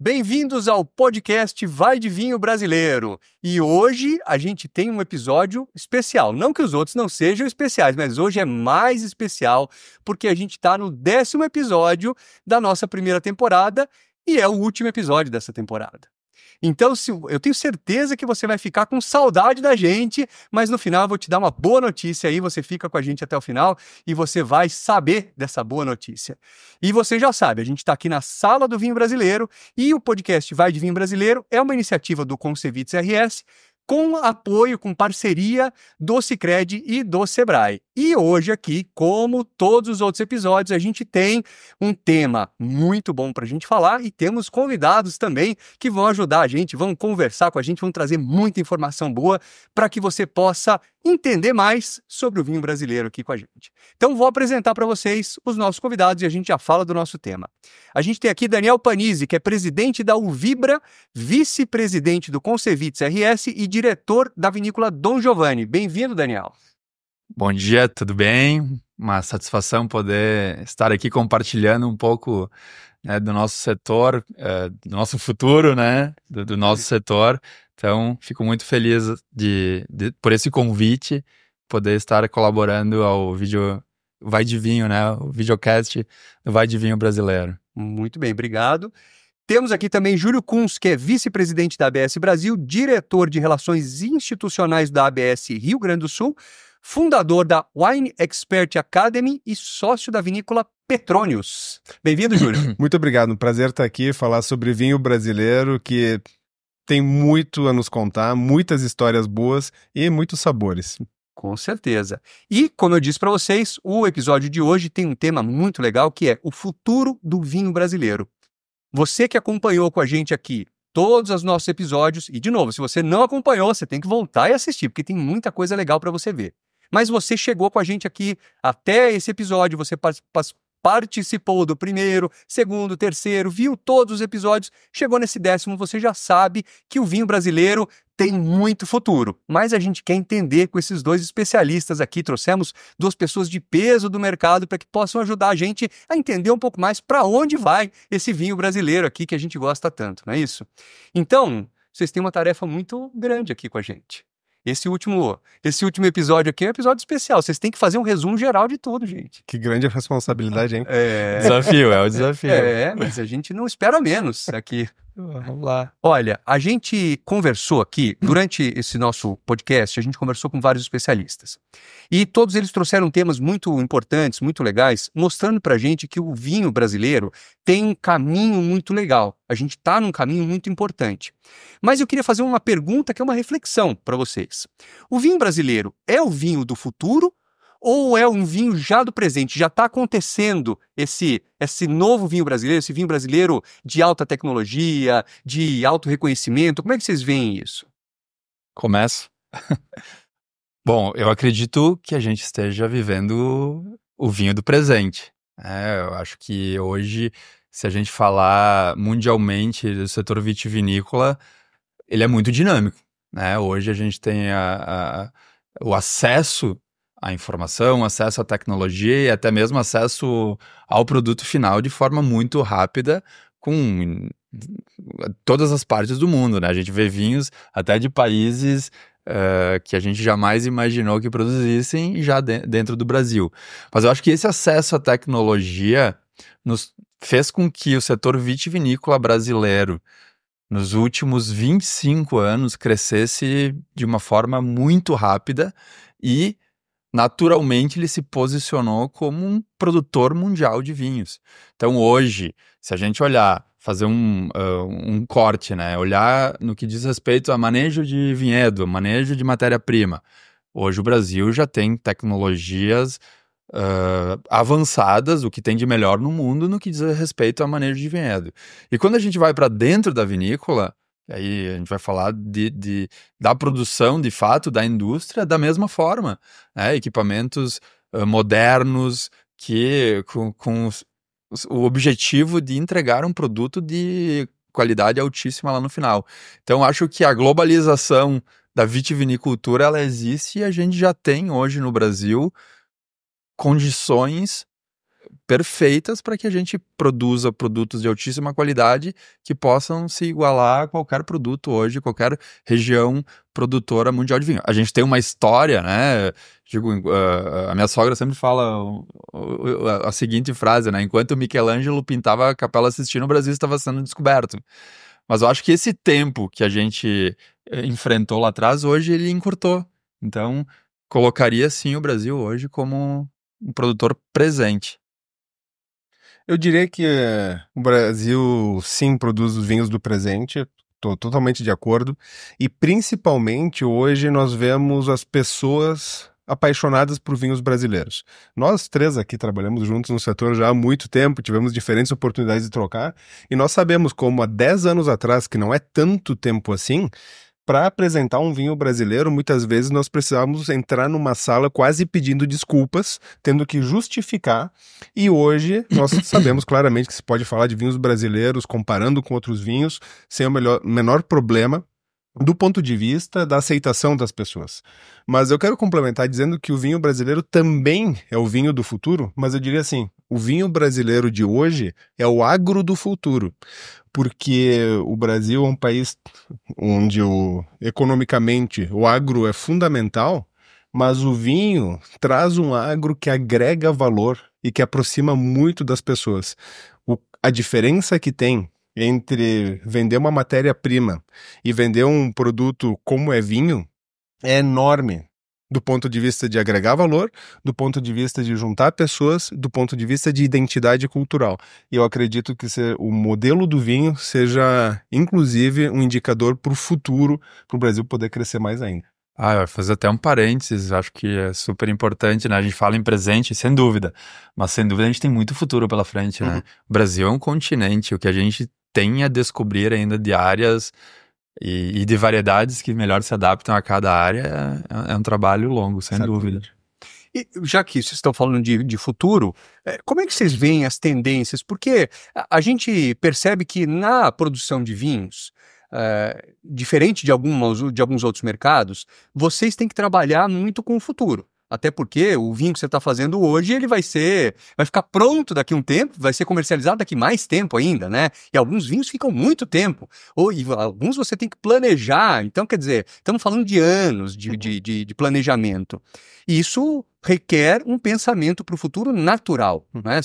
Bem-vindos ao podcast Vai de Vinho Brasileiro. E hoje a gente tem um episódio especial. Não que os outros não sejam especiais, mas hoje é mais especial porque a gente está no 10º episódio da nossa primeira temporada e é o último episódio dessa temporada. Então, eu tenho certeza que você vai ficar com saudade da gente, mas no final eu vou te dar uma boa notícia aí, você fica com a gente até o final e você vai saber dessa boa notícia. E você já sabe, a gente está aqui na Sala do Vinho Brasileiro e o podcast Vai de Vinho Brasileiro é uma iniciativa do Concevits RS, com apoio, com parceria do Sicredi e do Sebrae. E hoje aqui, como todos os outros episódios, a gente tem um tema muito bom para a gente falar e temos convidados também que vão ajudar a gente, vão conversar com a gente, vão trazer muita informação boa para que você possa entender mais sobre o vinho brasileiro aqui com a gente. Então vou apresentar para vocês os nossos convidados e a gente já fala do nosso tema. A gente tem aqui Daniel Panizzi, que é presidente da Uvibra, vice-presidente do Concevits RS e diretor da vinícola Dom Giovanni. Bem-vindo, Daniel. Bom dia, tudo bem? Uma satisfação poder estar aqui compartilhando um pouco, né, do nosso setor, do nosso futuro, né, do nosso setor. Então, fico muito feliz por esse convite, poder estar colaborando ao vídeo Vai de Vinho, né, o videocast do Vai de Vinho Brasileiro. Muito bem, obrigado. Temos aqui também Júlio Kunz, que é vice-presidente da ABS Brasil, diretor de Relações Institucionais da ABS Rio Grande do Sul, fundador da Wine Expert Academy e sócio da vinícola Petronius. Bem-vindo, Júlio. Muito obrigado, um prazer estar aqui, falar sobre vinho brasileiro, que tem muito a nos contar, muitas histórias boas e muitos sabores. Com certeza. E, como eu disse para vocês, o episódio de hoje tem um tema muito legal, que é o futuro do vinho brasileiro. Você que acompanhou com a gente aqui todos os nossos episódios, e de novo, se você não acompanhou, você tem que voltar e assistir, porque tem muita coisa legal para você ver. Mas você chegou com a gente aqui até esse episódio, você participou do primeiro, segundo, terceiro, viu todos os episódios, chegou nesse 10º, você já sabe que o vinho brasileiro tem muito futuro. Mas a gente quer entender com esses dois especialistas aqui, trouxemos duas pessoas de peso do mercado para que possam ajudar a gente a entender um pouco mais para onde vai esse vinho brasileiro aqui que a gente gosta tanto, não é isso? Então, vocês têm uma tarefa muito grande aqui com a gente. Esse último episódio aqui é um episódio especial. Vocês têm que fazer um resumo geral de tudo, gente. Que grande responsabilidade, hein? É o desafio. Mas a gente não espera menos aqui. Vamos lá. Olha, a gente conversou aqui, durante esse nosso podcast, a gente conversou com vários especialistas. E todos eles trouxeram temas muito importantes, muito legais, mostrando pra gente que o vinho brasileiro tem um caminho muito legal. A gente está num caminho muito importante. Mas eu queria fazer uma pergunta que é uma reflexão para vocês. O vinho brasileiro é o vinho do futuro ou é um vinho já do presente? Já está acontecendo esse novo vinho brasileiro, esse vinho brasileiro de alta tecnologia, de alto reconhecimento? Como é que vocês veem isso? Começo? Bom, eu acredito que a gente esteja vivendo o vinho do presente. Eu acho que hoje, se a gente falar mundialmente do setor vitivinícola, ele é muito dinâmico, né? Hoje a gente tem o acesso à informação, acesso à tecnologia e até mesmo acesso ao produto final de forma muito rápida com todas as partes do mundo, né? A gente vê vinhos até de países que a gente jamais imaginou que produzissem já dentro do Brasil. Mas eu acho que esse acesso à tecnologia nos fez com que o setor vitivinícola brasileiro, nos últimos 25 anos, crescesse de uma forma muito rápida e, naturalmente, ele se posicionou como um produtor mundial de vinhos. Então, hoje, se a gente olhar, fazer um corte, né? Olhar no que diz respeito a manejo de vinhedo, manejo de matéria-prima. Hoje o Brasil já tem tecnologias avançadas, o que tem de melhor no mundo no que diz respeito a manejo de vinhedo. E quando a gente vai para dentro da vinícola, aí a gente vai falar da produção, de fato, da indústria, da mesma forma, né? Equipamentos modernos que com o objetivo de entregar um produto de qualidade altíssima lá no final. Então, acho que a globalização da vitivinicultura, ela existe e a gente já tem hoje no Brasil condições perfeitas para que a gente produza produtos de altíssima qualidade que possam se igualar a qualquer produto hoje, qualquer região produtora mundial de vinho. A gente tem uma história, né? Digo, a minha sogra sempre fala a seguinte frase, né? Enquanto Michelangelo pintava a Capela Sistina, o Brasil estava sendo descoberto. Mas eu acho que esse tempo que a gente enfrentou lá atrás, hoje ele encurtou. Então, colocaria sim o Brasil hoje como um produtor presente. Eu diria que o Brasil sim produz os vinhos do presente, estou totalmente de acordo, e principalmente hoje nós vemos as pessoas apaixonadas por vinhos brasileiros. Nós três aqui trabalhamos juntos no setor já há muito tempo, tivemos diferentes oportunidades de trocar, e nós sabemos como há 10 anos atrás, que não é tanto tempo assim, para apresentar um vinho brasileiro, muitas vezes nós precisávamos entrar numa sala quase pedindo desculpas, tendo que justificar, e hoje nós sabemos claramente que se pode falar de vinhos brasileiros comparando com outros vinhos sem o menor problema, do ponto de vista da aceitação das pessoas. Mas eu quero complementar dizendo que o vinho brasileiro também é o vinho do futuro, mas eu diria assim, o vinho brasileiro de hoje é o agro do futuro, porque o Brasil é um país onde economicamente o agro é fundamental, mas o vinho traz um agro que agrega valor e que aproxima muito das pessoas. A diferença que tem entre vender uma matéria-prima e vender um produto como é vinho é enorme, do ponto de vista de agregar valor, do ponto de vista de juntar pessoas, do ponto de vista de identidade cultural. E eu acredito que o modelo do vinho seja, inclusive, um indicador para o futuro, para o Brasil poder crescer mais ainda. Eu vou fazer até um parênteses, acho que é super importante, né? A gente fala em presente, sem dúvida, mas sem dúvida a gente tem muito futuro pela frente, né? O Brasil é um continente, o que a gente tem a descobrir ainda de áreas e de variedades que melhor se adaptam a cada área é um trabalho longo, sem dúvida. E já que vocês estão falando de futuro, como é que vocês veem as tendências? Porque a gente percebe que na produção de vinhos, diferente de alguns outros mercados, vocês têm que trabalhar muito com o futuro. Até porque o vinho que você está fazendo hoje, ele vai ficar pronto daqui a um tempo, vai ser comercializado daqui mais tempo ainda, né? E alguns vinhos ficam muito tempo. E alguns você tem que planejar. Então, quer dizer, estamos falando de anos de planejamento. E isso requer um pensamento para o futuro natural, né?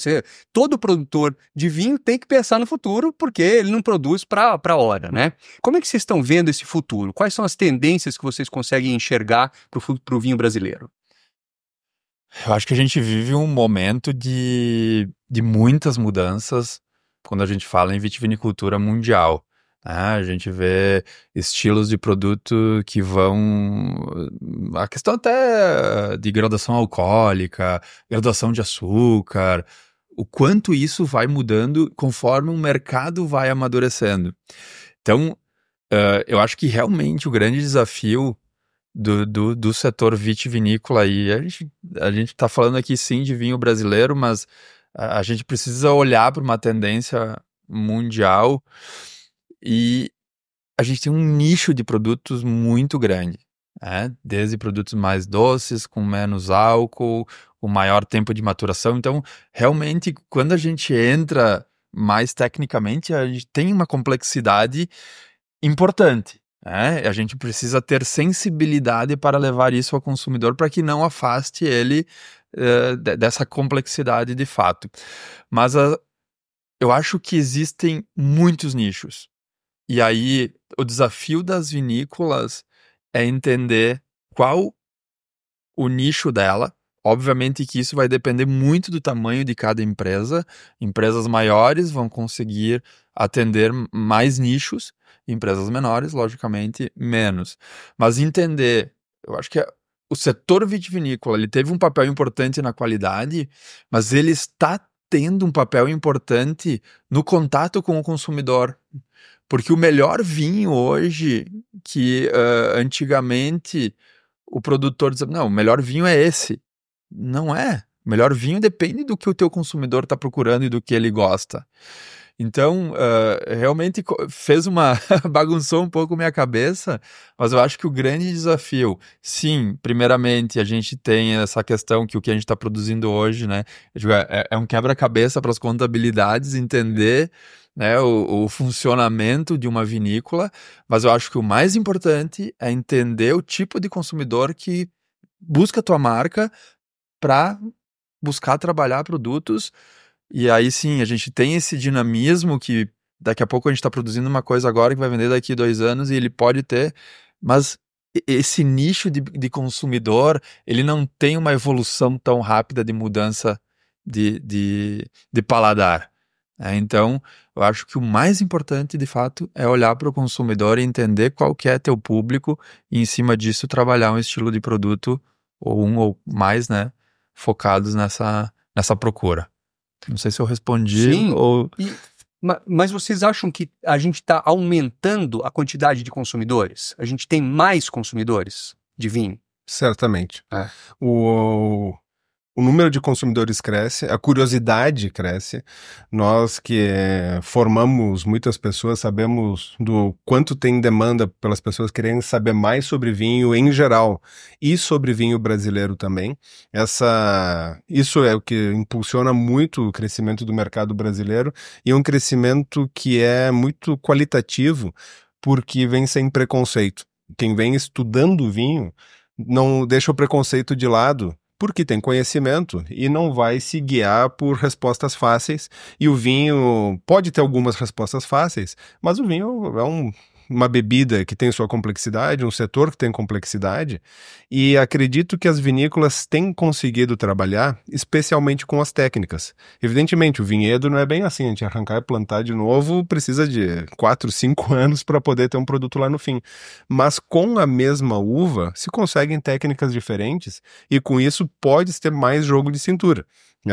Todo produtor de vinho tem que pensar no futuro, porque ele não produz para a hora, né? Como é que vocês estão vendo esse futuro? Quais são as tendências que vocês conseguem enxergar para o vinho brasileiro? Eu acho que a gente vive um momento de muitas mudanças quando a gente fala em vitivinicultura mundial. Né? A gente vê estilos de produto que vão... A questão até de graduação alcoólica, graduação de açúcar, o quanto isso vai mudando conforme o mercado vai amadurecendo. Então, eu acho que realmente o grande desafio do setor vitivinícola aí. A gente tá falando aqui sim de vinho brasileiro, mas a gente precisa olhar para uma tendência mundial e a gente tem um nicho de produtos muito grande, né? Desde produtos mais doces, com menos álcool, com maior tempo de maturação. Então, realmente, quando a gente entra mais tecnicamente, a gente tem uma complexidade importante. A gente precisa ter sensibilidade para levar isso ao consumidor para que não afaste ele dessa complexidade de fato. Mas eu acho que existem muitos nichos. E aí o desafio das vinícolas é entender qual o nicho dela. Obviamente que isso vai depender muito do tamanho de cada empresa. Empresas maiores vão conseguir atender mais nichos, empresas menores, logicamente, menos. Mas entender, eu acho que o setor vitivinícola, ele teve um papel importante na qualidade, mas ele está tendo um papel importante no contato com o consumidor. Porque o melhor vinho hoje, que antigamente o produtor dizia, não, o melhor vinho é esse. Não é. O melhor vinho depende do que o teu consumidor está procurando e do que ele gosta. Então, realmente bagunçou um pouco minha cabeça, mas eu acho que o grande desafio, sim, primeiramente, a gente tem essa questão que o que a gente está produzindo hoje, né, é um quebra-cabeça para as contabilidades, entender, né, o funcionamento de uma vinícola, mas eu acho que o mais importante é entender o tipo de consumidor que busca a tua marca para buscar trabalhar produtos. E aí sim, a gente tem esse dinamismo que daqui a pouco a gente está produzindo uma coisa agora que vai vender daqui a 2 anos e ele pode ter, mas esse nicho de ele não tem uma evolução tão rápida de mudança de paladar. Então, eu acho que o mais importante, de fato, é olhar para o consumidor e entender qual que é teu público e, em cima disso, trabalhar um estilo de produto, ou um ou mais, né, focados nessa procura. Não sei se eu respondi. Sim. Ou... Mas vocês acham que a gente está aumentando a quantidade de consumidores? A gente tem mais consumidores de vinho? Certamente. O número de consumidores cresce, a curiosidade cresce. Nós que formamos muitas pessoas, sabemos do quanto tem demanda pelas pessoas querendo saber mais sobre vinho em geral e sobre vinho brasileiro também. Isso é o que impulsiona muito o crescimento do mercado brasileiro e um crescimento que é muito qualitativo porque vem sem preconceito. Quem vem estudando vinho não deixa o preconceito de lado, porque tem conhecimento e não vai se guiar por respostas fáceis. E o vinho pode ter algumas respostas fáceis, mas o vinho é uma bebida que tem sua complexidade, um setor que tem complexidade, e acredito que as vinícolas têm conseguido trabalhar, especialmente com as técnicas. Evidentemente, o vinhedo não é bem assim, a gente arrancar e plantar de novo precisa de 4, 5 anos para poder ter um produto lá no fim. Mas com a mesma uva, se conseguem técnicas diferentes, e com isso pode-se ter mais jogo de cintura.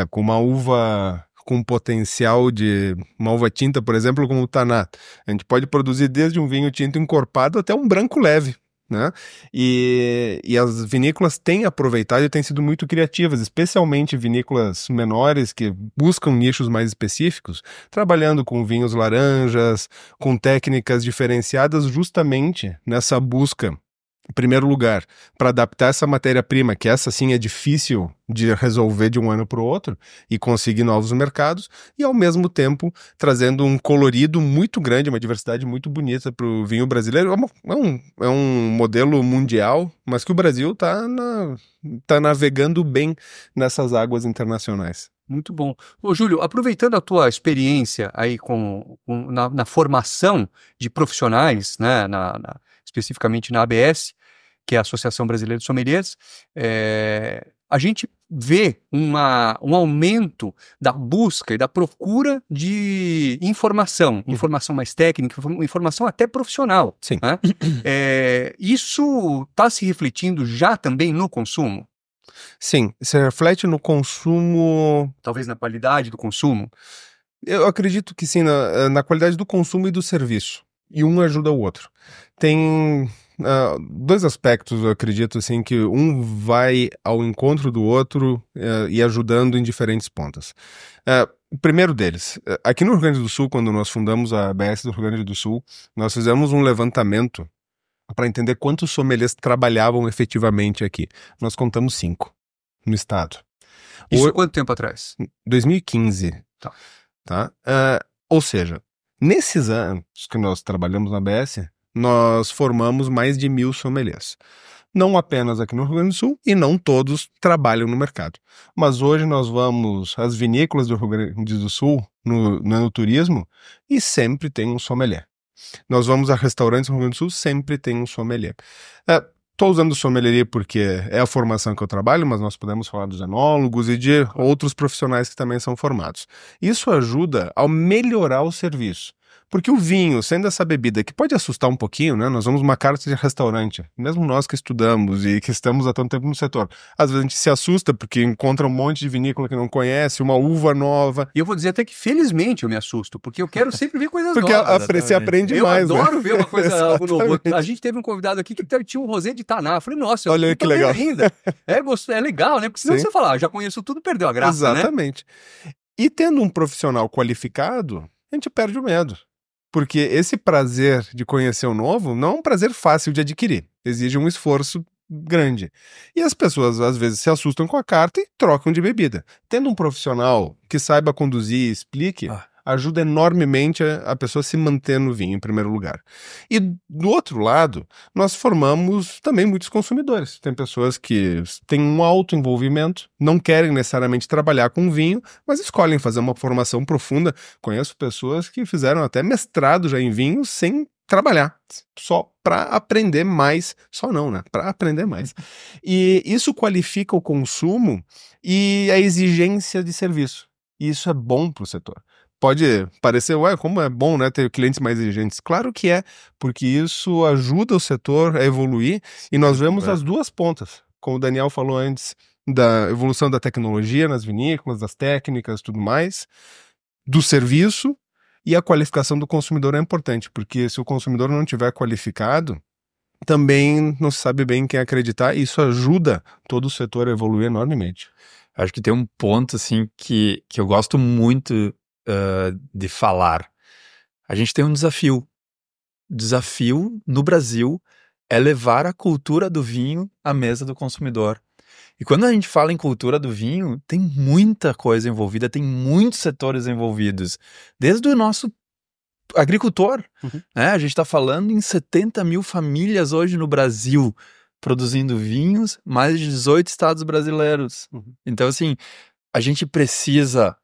Com uma uva com potencial de uma uva tinta, por exemplo, como o Taná. A gente pode produzir desde um vinho tinto encorpado até um branco leve, né? E as vinícolas têm aproveitado e têm sido muito criativas, especialmente vinícolas menores que buscam nichos mais específicos, trabalhando com vinhos laranjas, com técnicas diferenciadas justamente nessa busca. Em primeiro lugar, para adaptar essa matéria-prima, que essa sim é difícil de resolver de um ano para o outro, e conseguir novos mercados, e ao mesmo tempo trazendo um colorido muito grande, uma diversidade muito bonita para o vinho brasileiro. É um modelo mundial, mas que o Brasil tá navegando bem nessas águas internacionais. Muito bom. Ô, Júlio, aproveitando a tua experiência aí na formação de profissionais, né, especificamente na ABS, que é a Associação Brasileira de Sommeliers, a gente vê um aumento da busca e da procura de informação mais técnica, informação até profissional. Sim. Né? Isso está se refletindo já também no consumo? Sim, se reflete no consumo... Talvez na qualidade do consumo? Eu acredito que sim, na qualidade do consumo e do serviço. E um ajuda o outro. Tem... dois aspectos, eu acredito, assim, que um vai ao encontro do outro e ajudando em diferentes pontas. O primeiro deles, aqui no Rio Grande do Sul, quando nós fundamos a ABS do Rio Grande do Sul, nós fizemos um levantamento para entender quantos sommeliers trabalhavam efetivamente aqui. Nós contamos 5 no estado. Isso quanto tempo atrás? 2015. Tá? Ou seja, nesses anos que nós trabalhamos na ABS, nós formamos mais de 1.000 sommeliers. Não apenas aqui no Rio Grande do Sul, e não todos trabalham no mercado. Mas hoje nós vamos às vinícolas do Rio Grande do Sul, no turismo, e sempre tem um sommelier. Nós vamos a restaurantes no Rio Grande do Sul, sempre tem um sommelier. Estou usando sommelier porque é a formação que eu trabalho, mas nós podemos falar dos enólogos e de outros profissionais que também são formados. Isso ajuda a melhorar o serviço. Porque o vinho, sendo essa bebida que pode assustar um pouquinho, né? Nós vamos numa carta de restaurante, mesmo nós que estudamos e que estamos há tanto tempo no setor. Às vezes a gente se assusta porque encontra um monte de vinícola que não conhece, uma uva nova. E eu vou dizer até que felizmente eu me assusto, porque eu quero sempre ver coisas porque novas. Porque você aprende mais, né? Eu adoro ver uma coisa, algo novo. Exatamente. A gente teve um convidado aqui que tinha um rosé de Taná. Eu falei, nossa, olha que legal. Ainda. É legal, né? Porque senão Sim. você fala, já conheço tudo, perdeu a graça, Exatamente. né? E tendo um profissional qualificado, a gente perde o medo. Porque esse prazer de conhecer o novo não é um prazer fácil de adquirir. Exige um esforço grande. E as pessoas, às vezes, se assustam com a carta e trocam de bebida. Tendo um profissional que saiba conduzir e explique, ajuda enormemente a pessoa a se manter no vinho, em primeiro lugar. E, do outro lado, nós formamos também muitos consumidores. Tem pessoas que têm um alto envolvimento, não querem necessariamente trabalhar com vinho, mas escolhem fazer uma formação profunda. Conheço pessoas que fizeram até mestrado já em vinho sem trabalhar, só para aprender mais, só não, né? Para aprender mais. E isso qualifica o consumo e a exigência de serviço. E isso é bom para o setor. Pode parecer, como é bom, né, ter clientes mais exigentes. Claro que é, porque isso ajuda o setor a evoluir e nós vemos as duas pontas, como o Daniel falou antes, da evolução da tecnologia nas vinícolas, das técnicas, tudo mais, do serviço. E a qualificação do consumidor é importante, porque se o consumidor não tiver qualificado, também não se sabe bem quem acreditar, e isso ajuda todo o setor a evoluir enormemente. Acho que tem um ponto, assim, que eu gosto muito de falar. A gente tem um desafio. O desafio no Brasil é levar a cultura do vinho à mesa do consumidor. E quando a gente fala em cultura do vinho, tem muita coisa envolvida, tem muitos setores envolvidos. Desde o nosso agricultor, né? A gente está falando em 70 mil famílias hoje no Brasil produzindo vinhos, mais de 18 estados brasileiros. Então, assim, a gente precisa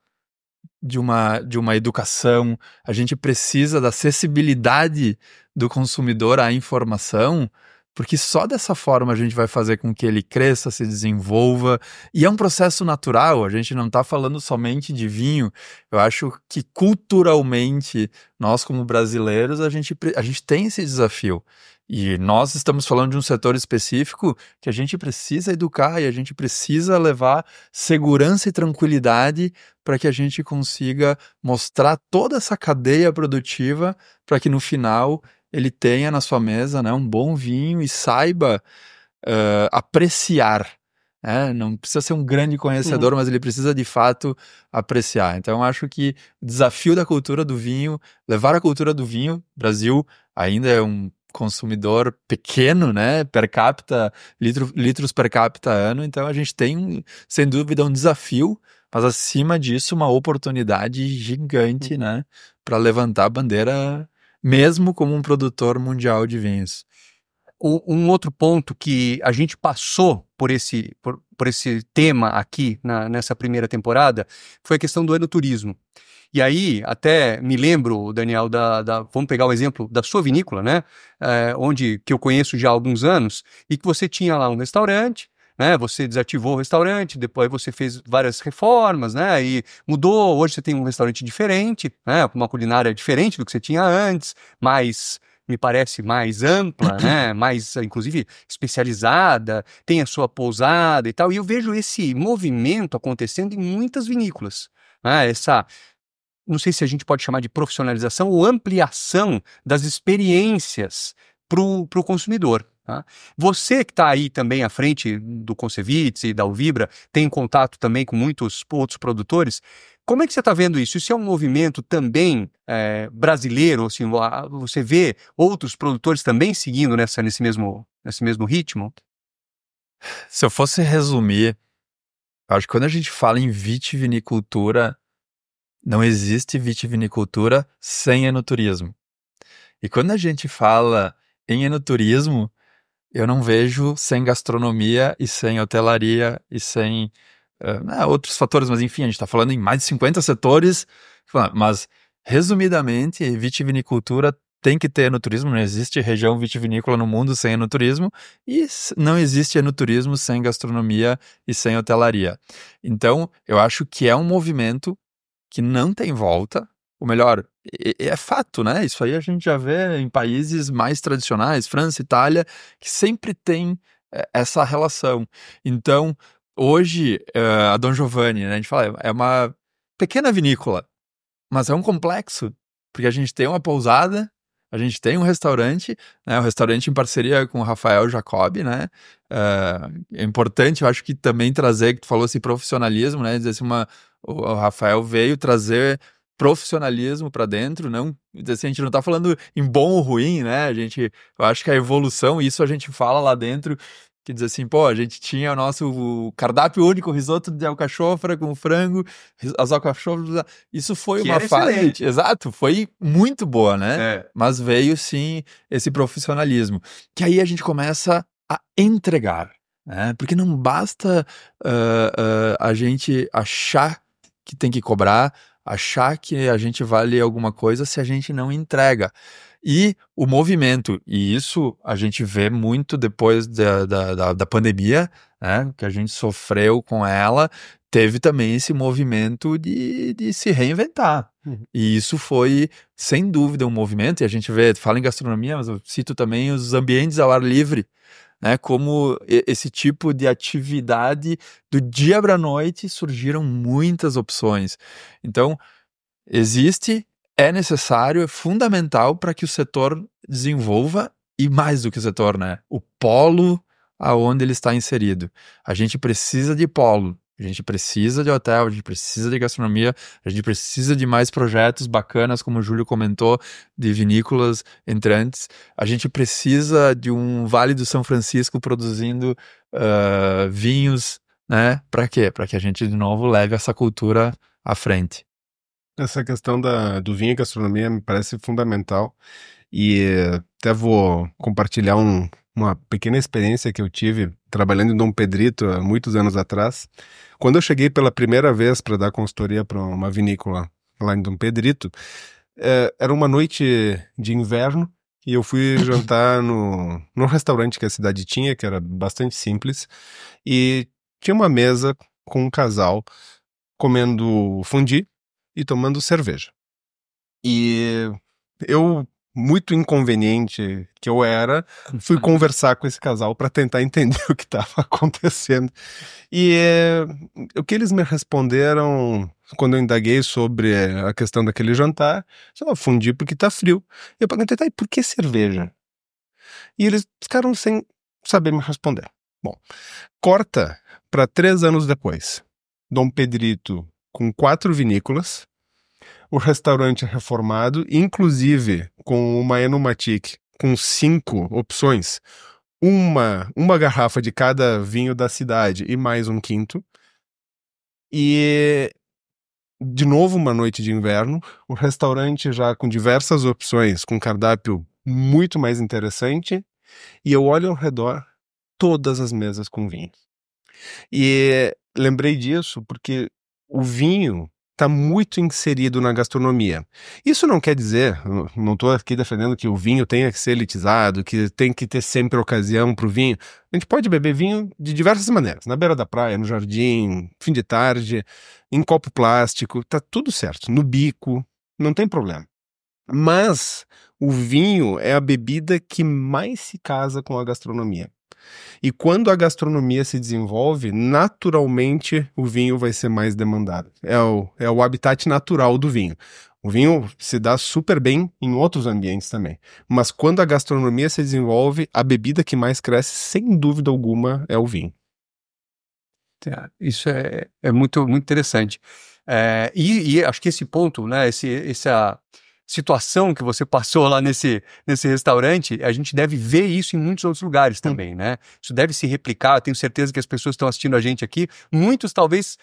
de uma educação, a gente precisa da acessibilidade do consumidor à informação, porque só dessa forma a gente vai fazer com que ele cresça, se desenvolva, e é um processo natural, a gente não está falando somente de vinho. Eu acho que culturalmente, nós como brasileiros, a gente tem esse desafio, e nós estamos falando de um setor específico que a gente precisa educar e a gente precisa levar segurança e tranquilidade para que a gente consiga mostrar toda essa cadeia produtiva para que no final ele tenha na sua mesa, né, um bom vinho e saiba apreciar. Não precisa ser um grande conhecedor, mas ele precisa de fato apreciar. Então eu acho que o desafio da cultura do vinho, levar a cultura do vinho, Brasil ainda é um consumidor pequeno, né, per capita, litros per capita ano, então a gente tem, sem dúvida, um desafio, mas acima disso uma oportunidade gigante, né, para levantar a bandeira, mesmo como um produtor mundial de vinhos. Um outro ponto que a gente passou por esse tema aqui nessa primeira temporada foi a questão do enoturismo. E aí, até me lembro, Daniel, vamos pegar o exemplo da sua vinícola, né? Que eu conheço já há alguns anos, e que você tinha lá um restaurante, né? Você desativou o restaurante, depois você fez várias reformas, né? E mudou, hoje você tem um restaurante diferente, né? Uma culinária diferente do que você tinha antes, me parece mais ampla, né? Mais, inclusive, especializada, tem a sua pousada e tal. E eu vejo esse movimento acontecendo em muitas vinícolas, né? Não sei se a gente pode chamar de profissionalização ou ampliação das experiências para o consumidor. Tá? Você que está aí também à frente do Concevits e da Uvibra, tem contato também com muitos outros produtores. Como é que você está vendo isso? Isso é um movimento também brasileiro? Assim, você vê outros produtores também seguindo nesse mesmo ritmo? Se eu fosse resumir, acho que quando a gente fala em vitivinicultura, não existe vitivinicultura sem enoturismo. E quando a gente fala em enoturismo, eu não vejo sem gastronomia e sem hotelaria e sem outros fatores, mas enfim, a gente está falando em mais de 50 setores, mas resumidamente, vitivinicultura tem que ter enoturismo, não existe região vitivinícola no mundo sem enoturismo e não existe enoturismo sem gastronomia e sem hotelaria. Então, eu acho que é um movimento que não tem volta, ou melhor, é fato, né? Isso aí a gente já vê em países mais tradicionais, França, Itália, que sempre tem essa relação. Então, hoje, a Dom Giovanni, né, a gente fala, é uma pequena vinícola, mas é um complexo, porque a gente tem uma pousada, a gente tem um restaurante, né, um restaurante em parceria com o Rafael Jacob, né, é importante, eu acho que também trazer, que tu falou assim, profissionalismo, né, dizer assim, o Rafael veio trazer profissionalismo para dentro, não, assim, a gente não tá falando em bom ou ruim, né? Eu acho que a evolução, isso a gente fala lá dentro, que diz assim, pô, a gente tinha o nosso cardápio único, risoto de alcachofra com frango, as alcachofras, isso foi Que uma era fase, excelente. exato, foi muito boa, né? É. Mas veio sim esse profissionalismo, que aí a gente começa a entregar, né? Porque não basta a gente achar que tem que cobrar, achar que a gente vale alguma coisa se a gente não entrega. E o movimento, e isso a gente vê muito depois da pandemia, né, que a gente sofreu com ela, teve também esse movimento de se reinventar. E isso foi, sem dúvida, um movimento, e a gente fala em gastronomia, mas eu cito também os ambientes ao ar livre, né, como esse tipo de atividade do dia para a noite surgiram muitas opções. Então, é necessário, é fundamental para que o setor desenvolva e mais do que o setor, né? O polo aonde ele está inserido. A gente precisa de polo, a gente precisa de hotel, a gente precisa de gastronomia, a gente precisa de mais projetos bacanas, como o Júlio comentou, de vinícolas entrantes. A gente precisa de um Vale do São Francisco produzindo vinhos, né? Para quê? Para que a gente, de novo, leve essa cultura à frente. Essa questão do vinho e gastronomia me parece fundamental e até vou compartilhar uma pequena experiência que eu tive trabalhando em Dom Pedrito há muitos anos atrás. Quando eu cheguei pela primeira vez para dar consultoria para uma vinícola lá em Dom Pedrito, era uma noite de inverno e eu fui jantar no restaurante que a cidade tinha, que era bastante simples, e tinha uma mesa com um casal comendo fondue e tomando cerveja. E eu, muito inconveniente que eu era, fui conversar com esse casal para tentar entender o que estava acontecendo. E o que eles me responderam quando eu indaguei sobre a questão daquele jantar, eu fundi porque tá frio. Eu perguntei, tá, e por que cerveja? E eles ficaram sem saber me responder. Bom, corta para 3 anos depois. Dom Pedrito com 4 vinícolas, o restaurante é reformado, inclusive com uma Enomatic com 5 opções, uma garrafa de cada vinho da cidade e mais um quinto. E, de novo, uma noite de inverno, o restaurante já com diversas opções, com cardápio muito mais interessante, e eu olho ao redor, todas as mesas com vinho. E lembrei disso porque o vinho está muito inserido na gastronomia. Isso não quer dizer, não estou aqui defendendo que o vinho tenha que ser elitizado, que tem que ter sempre ocasião para o vinho. A gente pode beber vinho de diversas maneiras, na beira da praia, no jardim, fim de tarde, em copo plástico, tá tudo certo, no bico, não tem problema. Mas o vinho é a bebida que mais se casa com a gastronomia. E quando a gastronomia se desenvolve, naturalmente o vinho vai ser mais demandado. É o habitat natural do vinho. O vinho se dá super bem em outros ambientes também. Mas quando a gastronomia se desenvolve, a bebida que mais cresce, sem dúvida alguma, é o vinho. Isso é muito, muito interessante. E acho que esse ponto, né, essa situação que você passou lá nesse restaurante, a gente deve ver isso em muitos outros lugares também, né? Isso deve se replicar, eu tenho certeza que as pessoas que estão assistindo a gente aqui, muitos talvez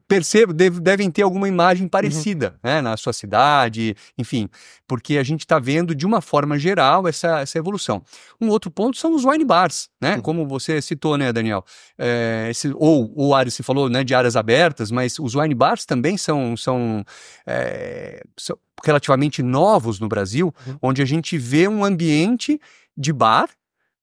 percebam, devem ter alguma imagem parecida, né, na sua cidade, enfim, porque a gente está vendo de uma forma geral essa evolução. Um outro ponto são os wine bars, né? Como você citou, né, Daniel? O Ares, você falou, né, de áreas abertas, mas os wine bars também são relativamente novos no Brasil, onde a gente vê um ambiente de bar,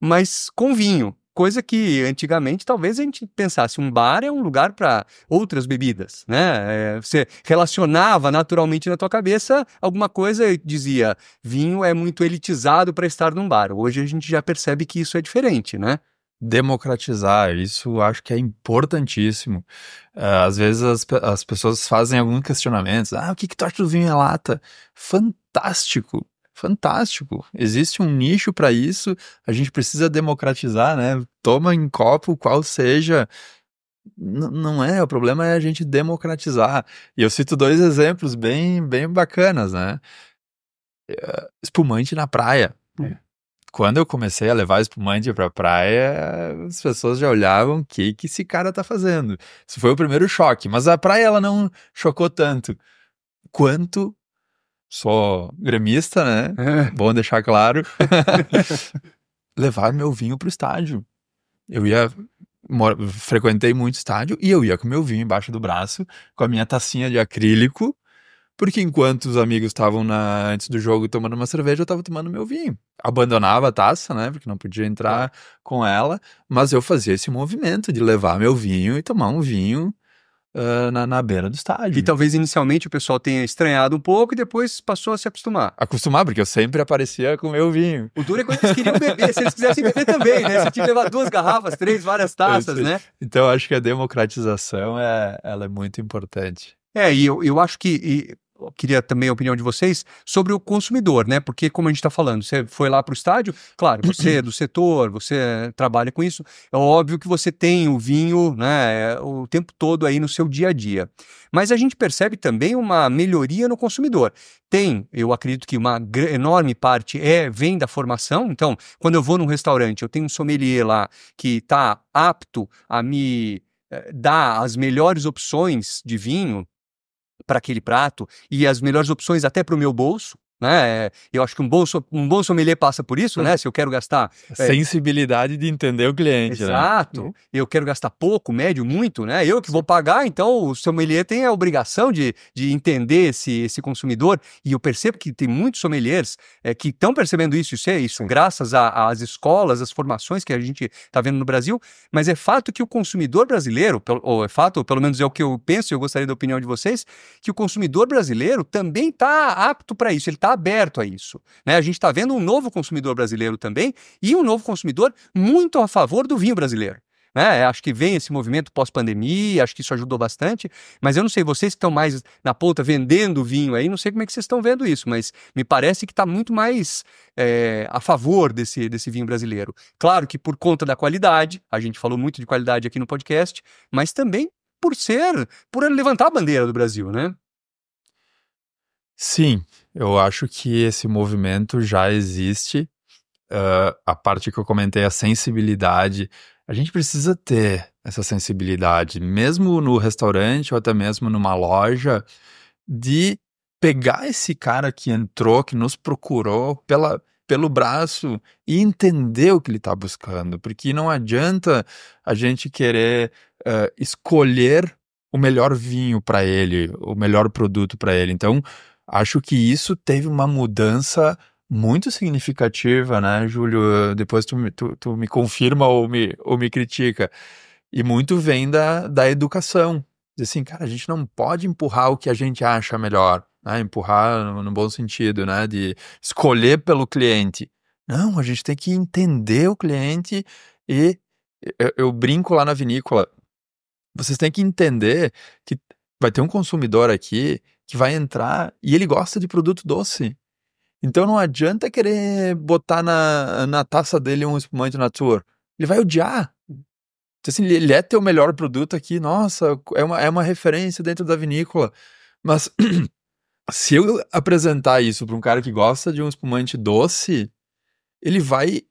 mas com vinho. Coisa que antigamente talvez a gente pensasse, um bar é um lugar para outras bebidas, né? Você relacionava naturalmente na tua cabeça alguma coisa e dizia, vinho é muito elitizado para estar num bar. Hoje a gente já percebe que isso é diferente, né? Democratizar, isso acho que é importantíssimo. Às vezes as pessoas fazem alguns questionamentos. O que tu acha do vinho em lata? Fantástico, fantástico. Existe um nicho para isso, a gente precisa democratizar, né? Toma em copo, qual seja, Não é, o problema é a gente democratizar. E eu cito 2 exemplos bem bacanas, né? Espumante na praia. Quando eu comecei a levar espumante pra praia, as pessoas já olhavam o que esse cara tá fazendo. Isso foi o primeiro choque, mas a praia ela não chocou tanto quanto sou gremista, né? Bom deixar claro. Levar meu vinho pro estádio. Eu frequentei muito estádio e eu ia com meu vinho embaixo do braço, com a minha tacinha de acrílico, porque enquanto os amigos estavam antes do jogo tomando uma cerveja, eu estava tomando meu vinho. Abandonava a taça, né, porque não podia entrar com ela, mas eu fazia esse movimento de levar meu vinho e tomar um vinho na beira do estádio. E talvez inicialmente o pessoal tenha estranhado um pouco e depois passou a se acostumar. Acostumar, porque eu sempre aparecia com o meu vinho. O duro é quando eles queriam beber, se eles quisessem beber também, né? Você tinha que levar 2 garrafas, 3, várias taças, né? Então, eu acho que a democratização, ela é muito importante. E eu acho que... eu queria também a opinião de vocês sobre o consumidor, né? Porque, como a gente está falando, você foi lá para o estádio, claro, você é do setor, você trabalha com isso, é óbvio que você tem o vinho, né, o tempo todo aí no seu dia a dia. Mas a gente percebe também uma melhoria no consumidor. Eu acredito que uma enorme parte vem da formação. Então, quando eu vou num restaurante, eu tenho um sommelier lá que está apto a me dar as melhores opções de vinho para aquele prato e as melhores opções até para o meu bolso, né? Eu acho que um bom sommelier passa por isso, né? Se eu quero gastar... sensibilidade de entender o cliente, Exato. Né? Eu quero gastar pouco, médio, muito, né? Eu que vou pagar, então o sommelier tem a obrigação de entender esse consumidor. E eu percebo que tem muitos sommeliers que estão percebendo isso graças às escolas, às formações que a gente está vendo no Brasil, mas é fato que o consumidor brasileiro, ou é fato, pelo menos é o que eu penso, e eu gostaria da opinião de vocês, que o consumidor brasileiro também está apto para isso, ele está aberto a isso, né? A gente está vendo um novo consumidor brasileiro também e um novo consumidor muito a favor do vinho brasileiro, né? Acho que vem esse movimento pós-pandemia, acho que isso ajudou bastante, mas eu não sei, vocês que estão mais na ponta vendendo vinho aí, não sei como é que vocês estão vendo isso, mas me parece que está muito mais a favor desse vinho brasileiro. Claro que por conta da qualidade, a gente falou muito de qualidade aqui no podcast, mas também por levantar a bandeira do Brasil, né? Sim, eu acho que esse movimento já existe. A parte que eu comentei, a sensibilidade, a gente precisa ter essa sensibilidade, mesmo no restaurante ou até mesmo numa loja, de pegar esse cara que entrou, que nos procurou pelo braço e entender o que ele está buscando, porque não adianta a gente querer escolher o melhor vinho para ele, o melhor produto para ele. Então, acho que isso teve uma mudança muito significativa, né, Júlio? Depois tu me confirma ou me critica. E muito vem da educação. Diz assim, cara, a gente não pode empurrar o que a gente acha melhor, né? Empurrar no bom sentido, né? De escolher pelo cliente. Não, a gente tem que entender o cliente e eu brinco lá na vinícola. Vocês têm que entender que vai ter um consumidor aqui que vai entrar e ele gosta de produto doce. Então não adianta querer botar na taça dele um espumante natur. Ele vai odiar. Assim, ele é teu melhor produto aqui, nossa, é uma referência dentro da vinícola. Mas se eu apresentar isso para um cara que gosta de um espumante doce, ele vai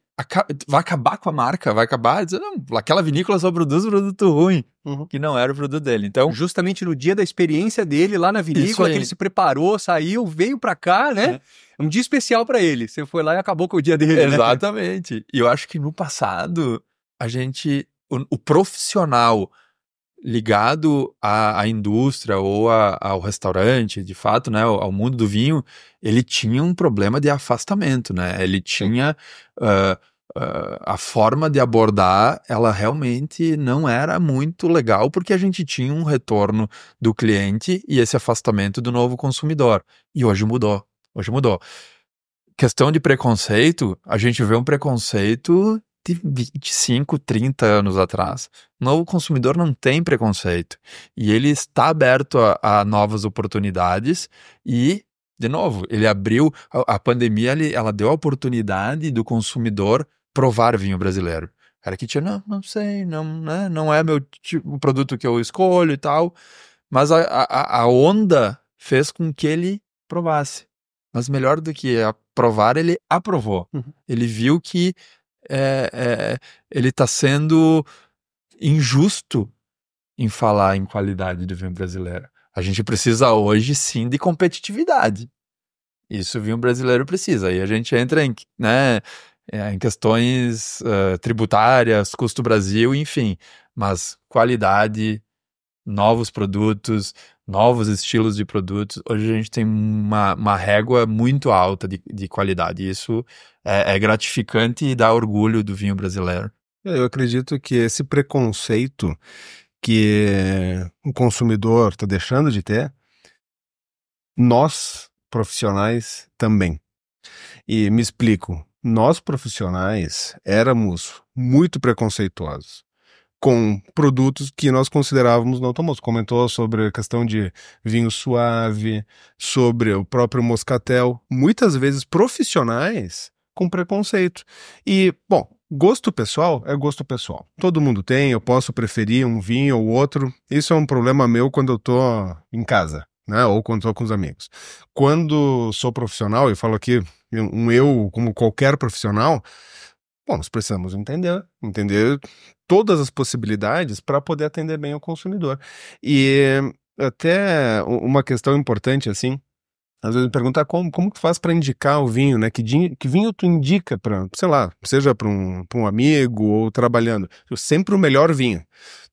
acabar com a marca, vai acabar dizendo, não, aquela vinícola só produz produto ruim, que não era o produto dele. Então, justamente no dia da experiência dele lá na vinícola, que ele se preparou, saiu, veio pra cá, né? Um dia especial pra ele. Você foi lá e acabou com o dia dele, exatamente. Né? E eu acho que no passado, o profissional ligado à indústria ou ao restaurante, de fato, né, ao mundo do vinho, ele tinha um problema de afastamento, né? Ele tinha a forma de abordar, ela realmente não era muito legal, porque a gente tinha um retorno do cliente e esse afastamento do novo consumidor. E hoje mudou. Questão de preconceito, a gente vê um preconceito de 25, 30 anos atrás. O novo consumidor não tem preconceito. E ele está aberto a novas oportunidades e, de novo, ele abriu... A pandemia, ela deu a oportunidade do consumidor provar vinho brasileiro. Era que tinha, não sei, não, né, não é o produto que eu escolho e tal. Mas a onda fez com que ele provasse. Mas melhor do que aprovar, ele aprovou. Uhum. Ele viu que ele está sendo injusto em falar em qualidade do vinho brasileiro. A gente precisa hoje, sim, de competitividade. Isso o vinho brasileiro precisa. Aí a gente entra em, né, em questões tributárias, custo Brasil, enfim. Mas qualidade, novos produtos, novos estilos de produtos. Hoje a gente tem uma régua muito alta de qualidade. Isso é gratificante e dá orgulho do vinho brasileiro. Eu acredito que esse preconceito que o consumidor está deixando de ter, nós, profissionais, também. E me explico. Nós, profissionais, éramos muito preconceituosos com produtos que nós considerávamos não tão bons. Comentou sobre a questão de vinho suave, sobre o próprio moscatel. Muitas vezes profissionais com preconceito. E, bom, gosto pessoal é gosto pessoal. Todo mundo tem, eu posso preferir um vinho ou outro. Isso é um problema meu quando eu tô em casa, né? Ou quando tô com os amigos. Quando sou profissional, e falo aqui, eu como qualquer profissional, bom, nós precisamos entender todas as possibilidades para poder atender bem o consumidor. E até uma questão importante, assim, às vezes me perguntam como tu faz para indicar o vinho, né? Que vinho tu indica para, sei lá, seja para um amigo ou trabalhando. Sempre o melhor vinho.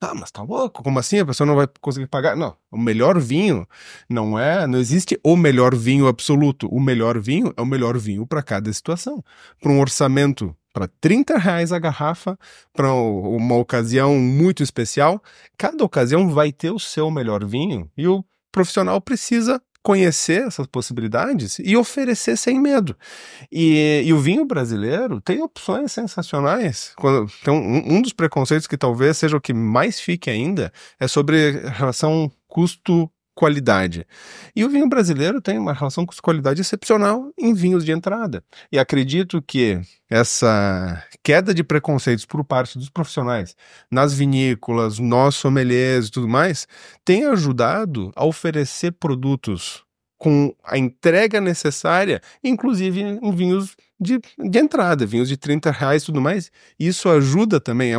Ah, mas tá louco? Como assim? A pessoa não vai conseguir pagar? Não, o melhor vinho não existe o melhor vinho absoluto. O melhor vinho é o melhor vinho para cada situação. Para um orçamento para R$ 30 a garrafa, para uma ocasião muito especial, cada ocasião vai ter o seu melhor vinho e o profissional precisa conhecer essas possibilidades e oferecer sem medo. E o vinho brasileiro tem opções sensacionais. Então, um dos preconceitos que talvez seja o que mais fique ainda é sobre a relação custo-qualidade. E o vinho brasileiro tem uma relação custo-qualidade excepcional em vinhos de entrada. E acredito que essa queda de preconceitos por parte dos profissionais nas vinícolas, nós sommeliers e tudo mais, tem ajudado a oferecer produtos com a entrega necessária, inclusive em vinhos de entrada, vinhos de R$ 30 e tudo mais. Isso ajuda também,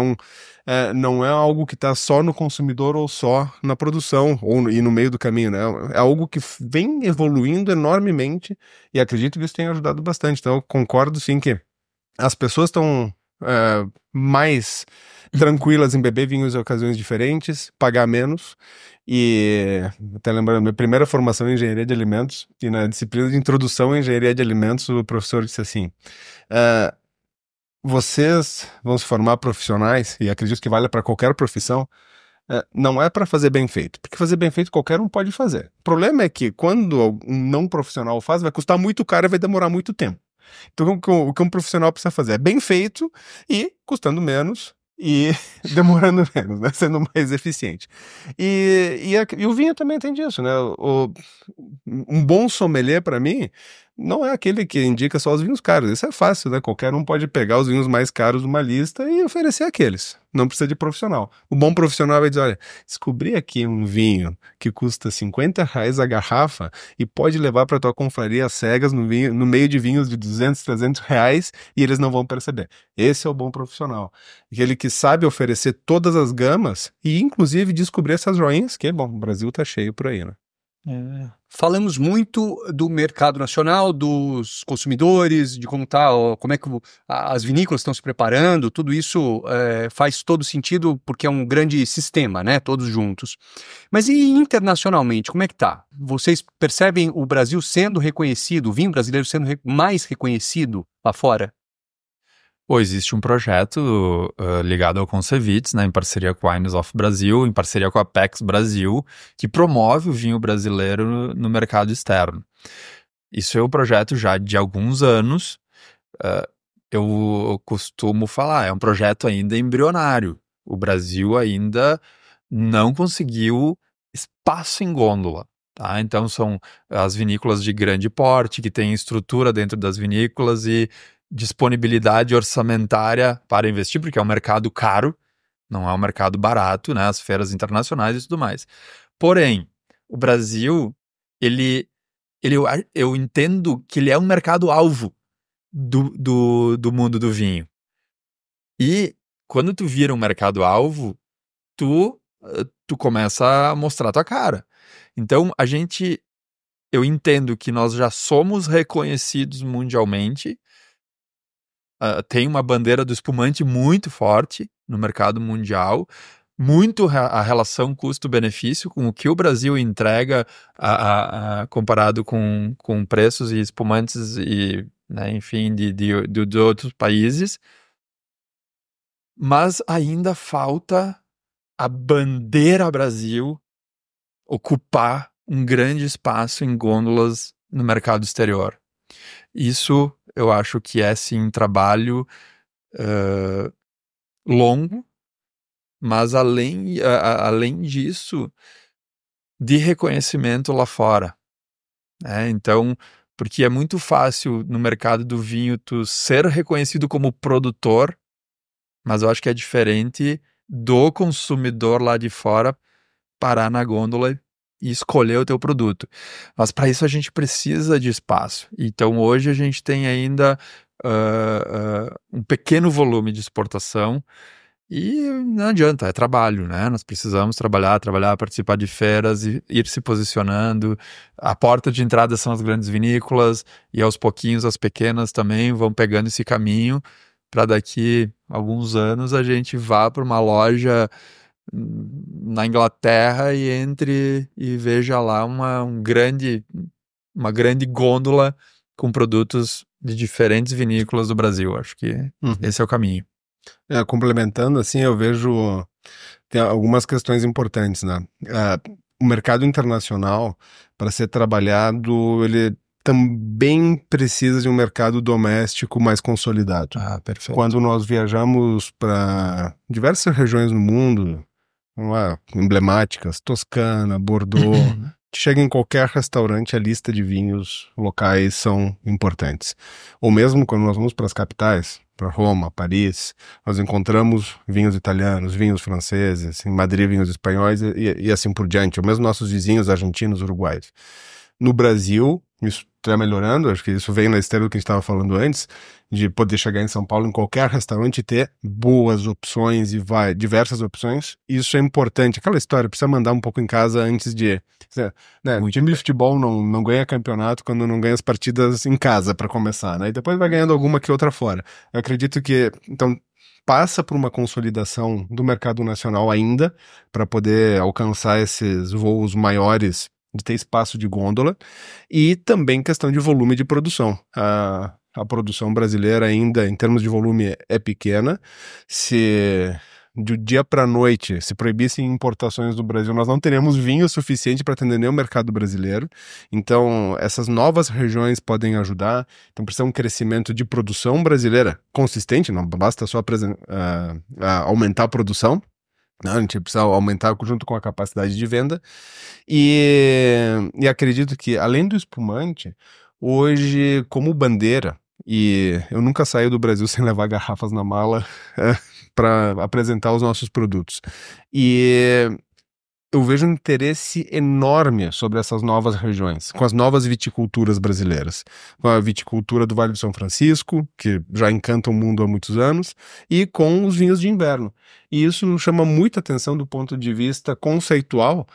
não é algo que está só no consumidor ou só na produção e no meio do caminho, né? É algo que vem evoluindo enormemente e acredito que isso tenha ajudado bastante. Então eu concordo sim que as pessoas estão mais tranquilas em beber vinhos em ocasiões diferentes, pagar menos. E até lembrando, minha primeira formação em engenharia de alimentos, e na disciplina de introdução à engenharia de alimentos, o professor disse assim: vocês vão se formar profissionais, e acredito que vale para qualquer profissão, não é para fazer bem feito, porque fazer bem feito qualquer um pode fazer. O problema é que quando um não profissional faz, vai custar muito caro e vai demorar muito tempo. Então, o que um profissional precisa fazer é bem feito e custando menos e demorando menos, né? Sendo mais eficiente. E o vinho também tem disso, né? Um bom sommelier, para mim, não é aquele que indica só os vinhos caros. Isso é fácil, né? Qualquer um pode pegar os vinhos mais caros de uma lista e oferecer aqueles. Não precisa de profissional. O bom profissional vai dizer: olha, descobri aqui um vinho que custa R$ 50 a garrafa e pode levar para tua confraria às cegas no meio de vinhos de R$ 200, R$ 300 e eles não vão perceber. Esse é o bom profissional. Aquele que sabe oferecer todas as gamas e, inclusive, descobrir essas joinhas que, bom, o Brasil tá cheio por aí, né? Falamos muito do mercado nacional, dos consumidores, de como como é que as vinícolas estão se preparando, tudo isso faz todo sentido porque é um grande sistema, né? Todos juntos. Mas e internacionalmente, como é que tá? Vocês percebem o Brasil sendo reconhecido, o vinho brasileiro sendo mais reconhecido lá fora? Existe um projeto ligado ao Concevits, né, em parceria com a Wines of Brasil, em parceria com a Apex Brasil, que promove o vinho brasileiro no mercado externo. Isso é um projeto já de alguns anos. Eu costumo falar, é um projeto ainda embrionário. O Brasil ainda não conseguiu espaço em gôndola. Tá? Então são as vinícolas de grande porte, que têm estrutura dentro das vinícolas e disponibilidade orçamentária para investir, porque é um mercado caro, não é um mercado barato, né? As feiras internacionais e tudo mais. Porém, o Brasil, eu entendo que ele é um mercado-alvo do mundo do vinho. E quando tu vira um mercado-alvo, tu começa a mostrar tua cara. Então, eu entendo que nós já somos reconhecidos mundialmente, tem uma bandeira do espumante muito forte no mercado mundial, muito a relação custo-benefício com o que o Brasil entrega comparado com preços e espumantes e, né, enfim, de outros países, mas ainda falta a bandeira Brasil ocupar um grande espaço em gôndolas no mercado exterior. Isso eu acho que é sim um trabalho longo, mas além disso, de reconhecimento lá fora. Então, porque é muito fácil no mercado do vinho tu ser reconhecido como produtor, mas eu acho que é diferente do consumidor lá de fora parar na gôndola e escolher o teu produto. Mas para isso a gente precisa de espaço. Então hoje a gente tem ainda um pequeno volume de exportação e não adianta, é trabalho, né? Nós precisamos trabalhar, participar de feiras e ir se posicionando. A porta de entrada são as grandes vinícolas e aos pouquinhos as pequenas também vão pegando esse caminho para daqui a alguns anos a gente vá para uma loja na Inglaterra e entre e veja lá uma grande gôndola com produtos de diferentes vinícolas do Brasil. Acho que esse é o caminho. Complementando, assim, eu vejo tem algumas questões importantes, né? O mercado internacional, para ser trabalhado, ele também precisa de um mercado doméstico mais consolidado. Perfeito. Quando nós viajamos para diversas regiões no mundo, emblemáticas, Toscana, Bordeaux, chega em qualquer restaurante, a lista de vinhos locais são importantes. Ou mesmo quando nós vamos para as capitais, para Roma, Paris, nós encontramos vinhos italianos, vinhos franceses, em Madrid vinhos espanhóis e assim por diante, ou mesmo nossos vizinhos argentinos, uruguaios. No Brasil, isso está melhorando, acho que isso vem na esteira do que a gente estava falando antes, de poder chegar em São Paulo em qualquer restaurante e ter boas opções e diversas opções. Isso é importante. Aquela história, precisa mandar um pouco em casa antes de... Né, o time de futebol não ganha campeonato quando não ganha as partidas em casa, para começar, né? E depois vai ganhando alguma que outra fora. Eu acredito que, então, passa por uma consolidação do mercado nacional ainda, para poder alcançar esses voos maiores, de ter espaço de gôndola, e também questão de volume de produção. A produção brasileira ainda, em termos de volume, é pequena. Se do dia para a noite se proibissem importações do Brasil, nós não teríamos vinho suficiente para atender nem o mercado brasileiro. Então, essas novas regiões podem ajudar. Então, precisa um crescimento de produção brasileira consistente, não basta só aumentar a produção. Não, a gente precisa aumentar junto com a capacidade de venda. E acredito que, além do espumante, hoje, como bandeira, e eu nunca saio do Brasil sem levar garrafas na mala para apresentar os nossos produtos. E eu vejo um interesse enorme sobre essas novas regiões, com as novas viticulturas brasileiras. Com a viticultura do Vale do São Francisco, que já encanta o mundo há muitos anos, e com os vinhos de inverno. E isso chama muita atenção do ponto de vista conceitual,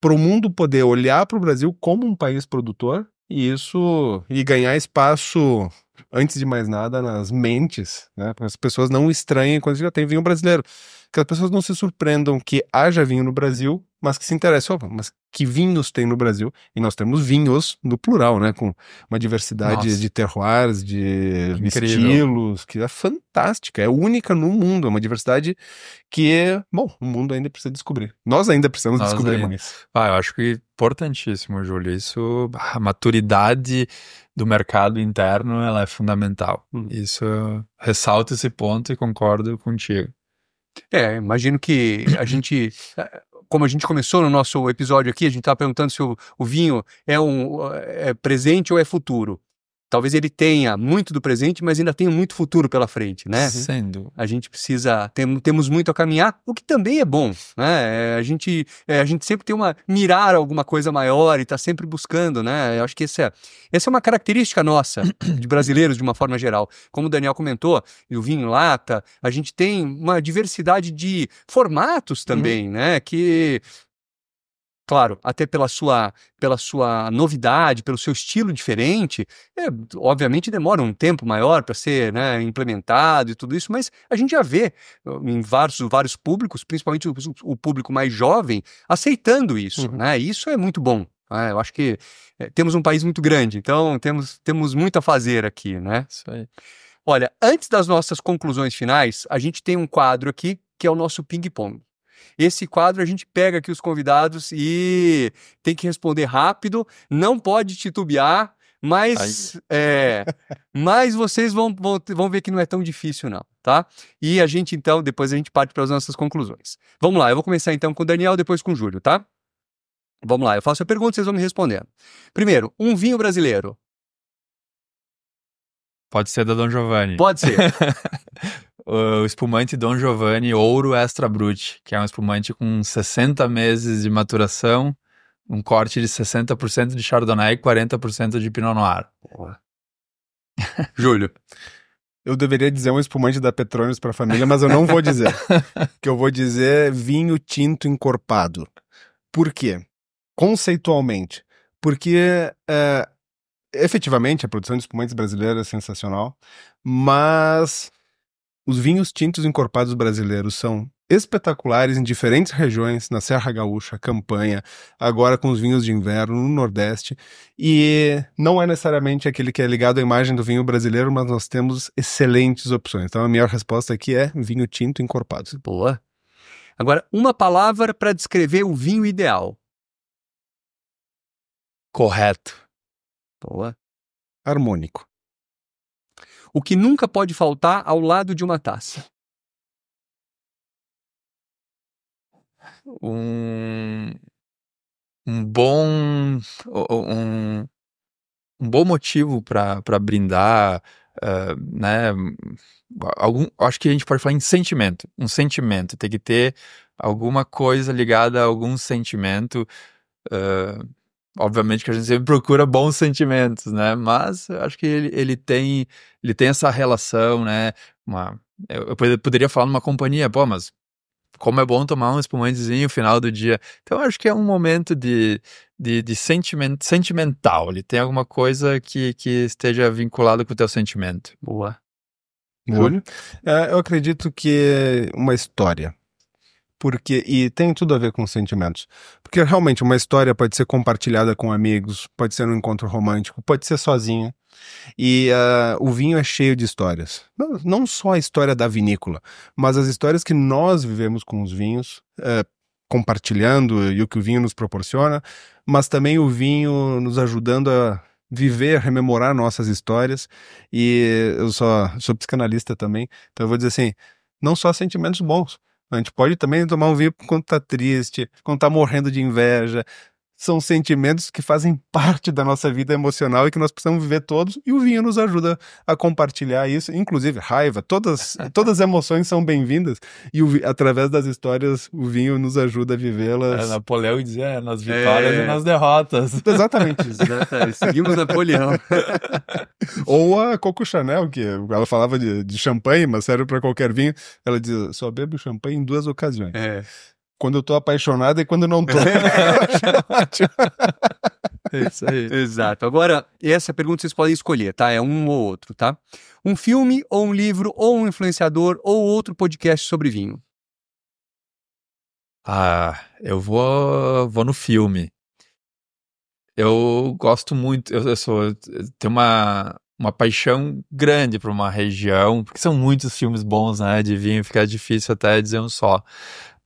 para o mundo poder olhar para o Brasil como um país produtor, e ganhar espaço, antes de mais nada, nas mentes, né? Para as pessoas não estranhem quando já tem vinho brasileiro. Que as pessoas não se surpreendam que haja vinho no Brasil, mas que se interessem, mas que vinhos tem no Brasil? E nós temos vinhos no plural, né? Com uma diversidade de terroirs, de estilos, que é fantástica, é única no mundo, é uma diversidade que, bom, o mundo ainda precisa descobrir. Nós ainda precisamos descobrir mais. Eu acho que é importantíssimo, Júlio. Isso, a maturidade do mercado interno, ela é fundamental. Isso, ressalto esse ponto e concordo contigo. Imagino que como a gente começou no nosso episódio aqui, a gente estava perguntando se o vinho é presente ou é futuro. talvez ele tenha muito do presente, mas ainda tenha muito futuro pela frente, né? Sendo. A gente precisa, temos muito a caminhar, o que também é bom, né? A gente sempre tem mirar alguma coisa maior e tá sempre buscando, né? Eu acho que essa é uma característica nossa, de brasileiros de uma forma geral. Como o Daniel comentou, o vinho em lata, a gente tem uma diversidade de formatos também, né? Que... Claro, até pela sua novidade, pelo seu estilo diferente, obviamente demora um tempo maior para ser, né, implementado e tudo isso, mas a gente já vê em vários públicos, principalmente o público mais jovem, aceitando isso, né? Isso é muito bom. Né? Eu acho que temos um país muito grande, então temos muito a fazer aqui, né? Isso aí. Olha, antes das nossas conclusões finais, a gente tem um quadro aqui que é o nosso ping-pong. Esse quadro a gente pega aqui os convidados e tem que responder rápido, não pode titubear, mas vocês vão ver que não é tão difícil não, tá? E a gente então, depois a gente parte para as nossas conclusões. Vamos lá, eu vou começar então com o Daniel, depois com o Júlio, tá? Vamos lá, eu faço a pergunta e vocês vão me respondendo. Primeiro, um vinho brasileiro. Pode ser da Dom Giovanni. Pode ser. O espumante Dom Giovanni Ouro Extra Brut, que é um espumante com 60 meses de maturação, um corte de 60% de Chardonnay e 40% de Pinot Noir. Júlio. Eu deveria dizer um espumante da Petronas para a família, mas eu não vou dizer. O que eu vou dizer é vinho tinto encorpado. Por quê? Conceitualmente. Porque, efetivamente, a produção de espumantes brasileira é sensacional, mas os vinhos tintos encorpados brasileiros são espetaculares em diferentes regiões, na Serra Gaúcha, Campanha, agora com os vinhos de inverno, no Nordeste, e não é necessariamente aquele que é ligado à imagem do vinho brasileiro, mas nós temos excelentes opções. Então a minha resposta aqui é vinho tinto encorpado. Boa. Agora, uma palavra para descrever o vinho ideal. Correto. Boa. Harmônico. O que nunca pode faltar ao lado de uma taça. Um bom motivo para brindar, né? Acho que a gente pode falar em sentimento. Um sentimento. Tem que ter alguma coisa ligada a algum sentimento. Obviamente que a gente sempre procura bons sentimentos, né? Mas eu acho que ele tem essa relação, né? Eu poderia falar numa companhia, pô, mas como é bom tomar um espumantezinho no final do dia. Então eu acho que é um momento de sentimental. Ele tem alguma coisa que esteja vinculada com o teu sentimento. Boa. Júlio? Eu acredito que uma história. E tem tudo a ver com sentimentos. Porque realmente uma história pode ser compartilhada com amigos, pode ser num encontro romântico, pode ser sozinha. E o vinho é cheio de histórias. Não só a história da vinícola, mas as histórias que nós vivemos com os vinhos, compartilhando e o que o vinho nos proporciona, mas também o vinho nos ajudando a viver, rememorar nossas histórias. E eu sou psicanalista também, então eu vou dizer assim, não só sentimentos bons. A gente pode também tomar um vinho quando tá triste, quando tá morrendo de inveja. São sentimentos que fazem parte da nossa vida emocional e que nós precisamos viver todos, e o vinho nos ajuda a compartilhar isso, inclusive raiva, todas as emoções são bem-vindas, e através das histórias o vinho nos ajuda a vivê-las. Napoleão dizia nas vitórias e nas derrotas. Exatamente isso. Seguimos Napoleão. Ou a Coco Chanel, que ela falava de champanhe, mas serve para qualquer vinho. Ela dizia, só bebo champanhe em 2 ocasiões. Quando eu tô apaixonado e quando não tô. É isso aí. Exato. Agora, essa pergunta vocês podem escolher, tá? É um ou outro, tá? Um filme, ou um livro, ou um influenciador, ou outro podcast sobre vinho. Eu vou no filme. Eu gosto muito, eu tenho uma paixão grande por uma região, porque são muitos filmes bons, né, de vinho, fica difícil até dizer um só.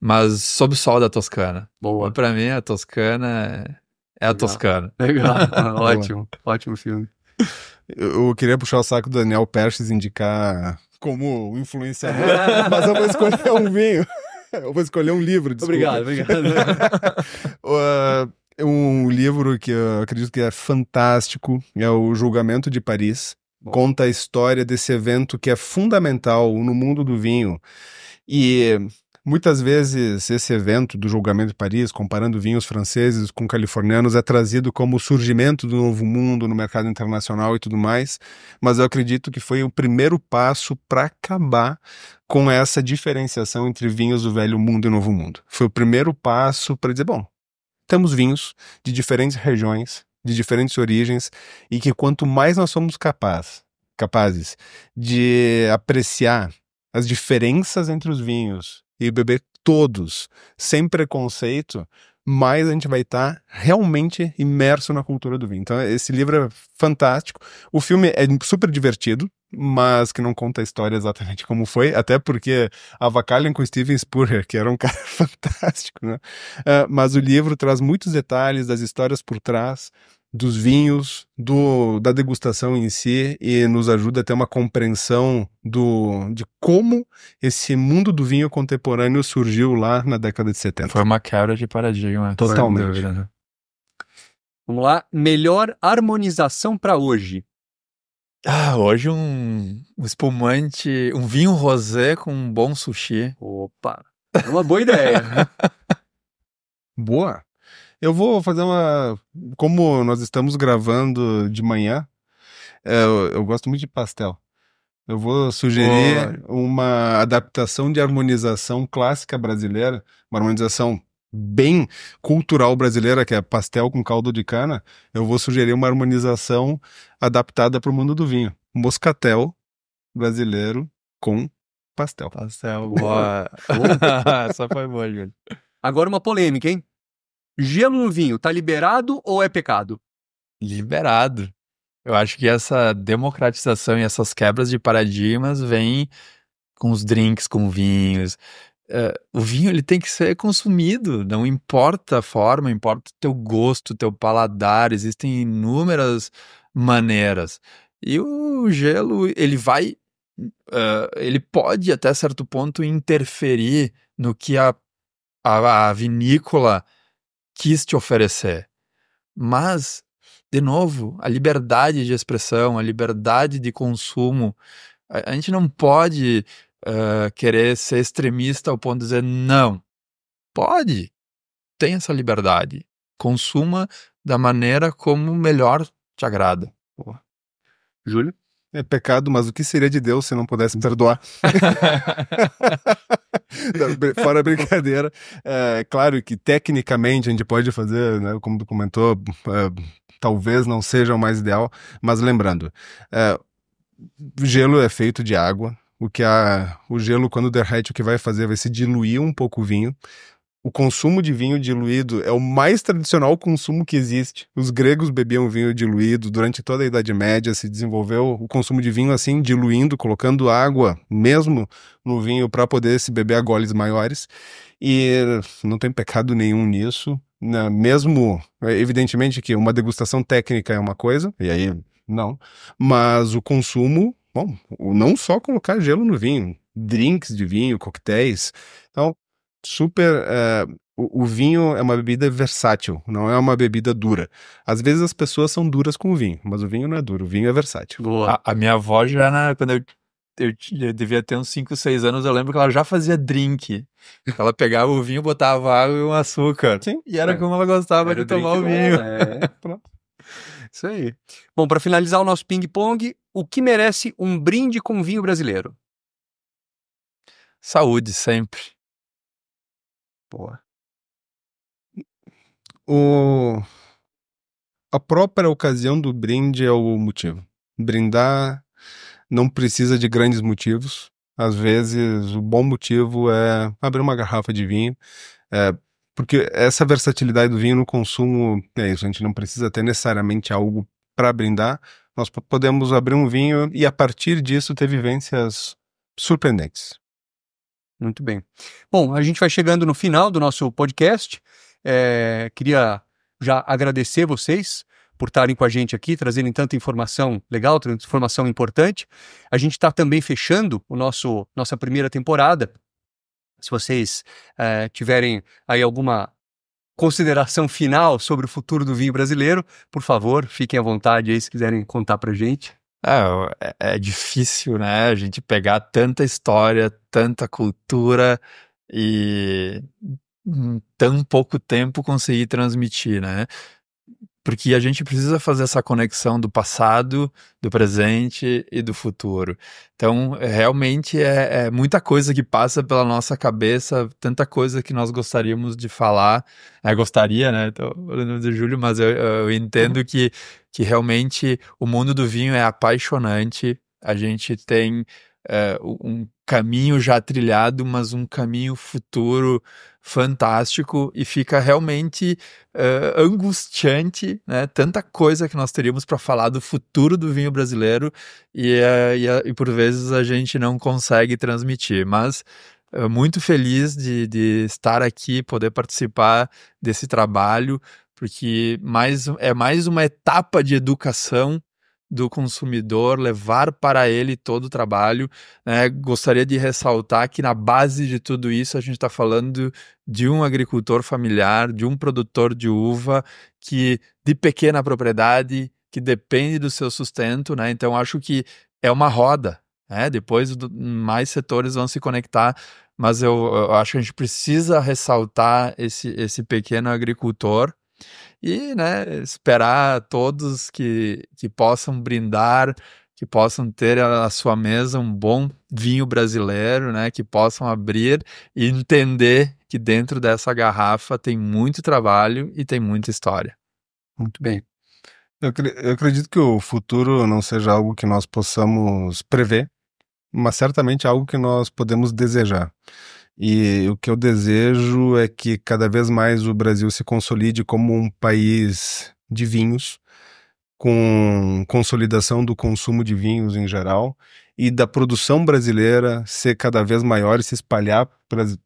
Mas Sob o Sol da Toscana. Boa. Pra mim, a Toscana é a Toscana. Legal. Ótimo filme. Eu queria puxar o saco do Daniel Perches descar como influenciador, mas eu vou escolher um vinho. Eu vou escolher um livro, desculpa. Obrigado. Um livro que eu acredito que é fantástico, é o Julgamento de Paris. Bom. Conta a história desse evento que é fundamental no mundo do vinho. E muitas vezes esse evento do Julgamento de Paris, comparando vinhos franceses com californianos, é trazido como o surgimento do novo mundo no mercado internacional e tudo mais, mas eu acredito que foi o primeiro passo para acabar com essa diferenciação entre vinhos do velho mundo e novo mundo. Foi o primeiro passo para dizer, bom, temos vinhos de diferentes regiões, de diferentes origens, e que quanto mais nós somos capazes de apreciar as diferenças entre os vinhos e beber todos sem preconceito, mais a gente vai estar realmente imerso na cultura do vinho. Então esse livro é fantástico. O filme é super divertido, mas que não conta a história exatamente como foi, até porque avacalham com Steven Spurrier, que era um cara fantástico, né? Mas o livro traz muitos detalhes das histórias por trás dos vinhos, da degustação em si, e nos ajuda a ter uma compreensão de como esse mundo do vinho contemporâneo surgiu lá na década de 70. Foi uma quebra de paradigma. Totalmente. sem dúvida, né? Vamos lá. Melhor harmonização para hoje. Hoje um espumante, um vinho rosé com um bom sushi. Opa, é uma boa ideia. Boa! Eu vou fazer como nós estamos gravando de manhã, eu gosto muito de pastel. Eu vou sugerir uma adaptação de harmonização clássica brasileira, uma harmonização bem cultural brasileira, que é pastel com caldo de cana. Eu vou sugerir uma harmonização adaptada para o mundo do vinho. Moscatel brasileiro com pastel. Pastel, boa. Essa foi boa, Júlio. Agora uma polêmica, hein? Gelo no vinho, tá liberado ou é pecado? Liberado. Eu acho que essa democratização e essas quebras de paradigmas vêm com os drinks, com vinhos. O vinho ele tem que ser consumido, não importa a forma, importa o teu gosto, o teu paladar, existem inúmeras maneiras. E o gelo, ele pode até certo ponto interferir no que a vinícola quis te oferecer. Mas, de novo, a liberdade de expressão, a liberdade de consumo, a gente não pode querer ser extremista ao ponto de dizer não. Pode, tem essa liberdade. Consuma da maneira como melhor te agrada. Júlio? É pecado, mas o que seria de Deus se não pudesse perdoar? Não, fora a brincadeira. É claro que tecnicamente a gente pode fazer, né, como tu comentou, talvez não seja o mais ideal, mas lembrando, gelo é feito de água. O gelo, quando derrete, o que vai fazer vai se diluir um pouco o vinho. O consumo de vinho diluído é o mais tradicional consumo que existe. Os gregos bebiam vinho diluído. Durante toda a Idade Média se desenvolveu o consumo de vinho assim, diluindo, colocando água mesmo no vinho para poder se beber a goles maiores. E não tem pecado nenhum nisso, né? Mesmo, evidentemente que uma degustação técnica é uma coisa, e aí não. Mas o consumo, bom, não só colocar gelo no vinho, drinks de vinho, coquetéis. Então, o vinho é uma bebida versátil, não é uma bebida dura. Às vezes as pessoas são duras com o vinho, mas o vinho não é duro, o vinho é versátil. Boa. A minha avó já, quando eu devia ter uns 5, 6 anos, eu lembro que ela já fazia drink. Ela pegava o vinho, botava água e um açúcar. Sim. E era como ela gostava de tomar o vinho. Pronto. Isso aí. Bom, para finalizar o nosso ping-pong, o que merece um brinde com vinho brasileiro? Saúde, sempre. Boa. A própria ocasião do brinde é o motivo. Brindar não precisa de grandes motivos. Às vezes, o bom motivo é abrir uma garrafa de vinho. Porque essa versatilidade do vinho no consumo é isso. A gente não precisa ter necessariamente algo para brindar. Nós podemos abrir um vinho e, a partir disso, ter vivências surpreendentes. Muito bem. Bom, a gente vai chegando no final do nosso podcast. Queria já agradecer vocês por estarem com a gente aqui, trazerem tanta informação legal, tanta informação importante. A gente está também fechando nossa primeira temporada. Se vocês tiverem aí alguma consideração final sobre o futuro do vinho brasileiro, por favor, fiquem à vontade aí se quiserem contar pra gente. É difícil, né? A gente pegar tanta história, tanta cultura e em tão pouco tempo conseguir transmitir, né? Porque a gente precisa fazer essa conexão do passado, do presente e do futuro. Então, realmente é muita coisa que passa pela nossa cabeça, tanta coisa que nós gostaríamos de falar. Gostaria, né? Tô falando de Júlio, mas eu entendo que realmente o mundo do vinho é apaixonante. A gente tem um caminho já trilhado, mas um caminho futuro fantástico, e fica realmente angustiante, né? Tanta coisa que nós teríamos para falar do futuro do vinho brasileiro e por vezes a gente não consegue transmitir, mas muito feliz de estar aqui, poder participar desse trabalho, porque é mais uma etapa de educação do consumidor, levar para ele todo o trabalho, né? Gostaria de ressaltar que na base de tudo isso a gente está falando de um agricultor familiar, de um produtor de uva de pequena propriedade, que depende do seu sustento, né? Então acho que é uma roda, né? Depois mais setores vão se conectar, mas eu acho que a gente precisa ressaltar esse pequeno agricultor. E, né, esperar todos que possam brindar, que possam ter à sua mesa um bom vinho brasileiro, né, que possam abrir e entender que dentro dessa garrafa tem muito trabalho e tem muita história. Muito bem. Eu acredito que o futuro não seja algo que nós possamos prever, mas certamente algo que nós podemos desejar. E o que eu desejo é que cada vez mais o Brasil se consolide como um país de vinhos, com consolidação do consumo de vinhos em geral, e da produção brasileira ser cada vez maior e se espalhar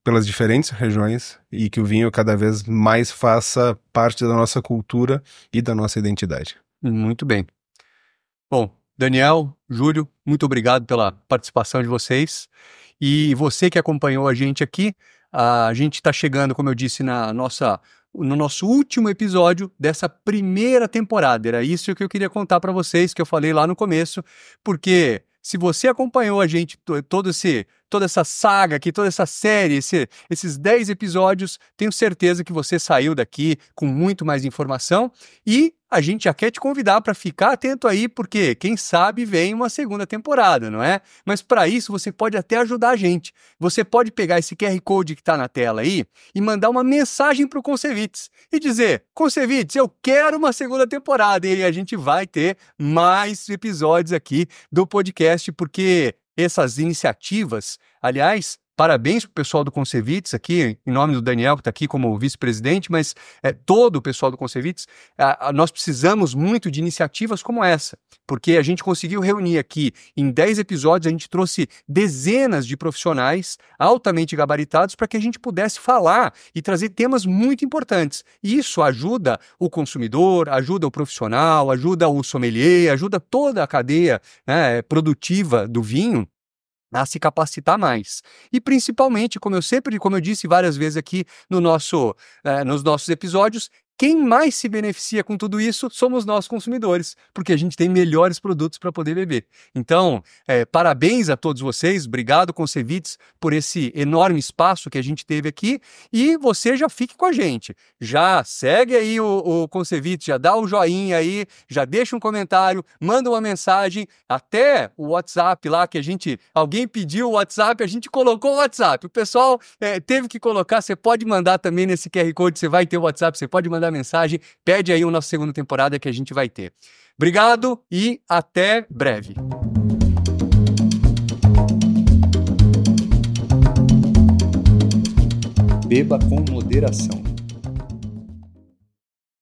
pelas diferentes regiões, e que o vinho cada vez mais faça parte da nossa cultura e da nossa identidade. Muito bem. Bom, Daniel, Júlio, muito obrigado pela participação de vocês. E você que acompanhou a gente aqui, a gente está chegando, como eu disse, no nosso último episódio dessa primeira temporada. Era isso que eu queria contar para vocês, que eu falei lá no começo, porque se você acompanhou a gente toda essa saga aqui, toda essa série, esses 10 episódios, tenho certeza que você saiu daqui com muito mais informação, e a gente já quer te convidar para ficar atento aí, porque quem sabe vem uma segunda temporada, não é? Mas para isso você pode até ajudar a gente. Você pode pegar esse QR Code que está na tela aí e mandar uma mensagem para o Concevites e dizer: Concevites, eu quero uma segunda temporada, e a gente vai ter mais episódios aqui do podcast, porque essas iniciativas, aliás, parabéns para o pessoal do Concevites aqui, em nome do Daniel, que está aqui como vice-presidente, mas todo o pessoal do Concevites, nós precisamos muito de iniciativas como essa, porque a gente conseguiu reunir aqui, em 10 episódios, a gente trouxe dezenas de profissionais altamente gabaritados para que a gente pudesse falar e trazer temas muito importantes. E isso ajuda o consumidor, ajuda o profissional, ajuda o sommelier, ajuda toda a cadeia, né, produtiva do vinho a se capacitar mais. E principalmente, como eu disse várias vezes aqui nos nossos episódios, quem mais se beneficia com tudo isso somos nós consumidores, porque a gente tem melhores produtos para poder beber. Então, parabéns a todos vocês, obrigado Concevites por esse enorme espaço que a gente teve aqui, e você já fique com a gente, já segue aí o Concevites, já dá o joinha aí, já deixa um comentário, manda uma mensagem, até o WhatsApp lá que alguém pediu o WhatsApp, a gente colocou o WhatsApp, o pessoal teve que colocar, você pode mandar também nesse QR Code, você vai ter o WhatsApp, você pode mandar mensagem, pede aí a nossa segunda temporada que a gente vai ter. Obrigado e até breve. Beba com moderação.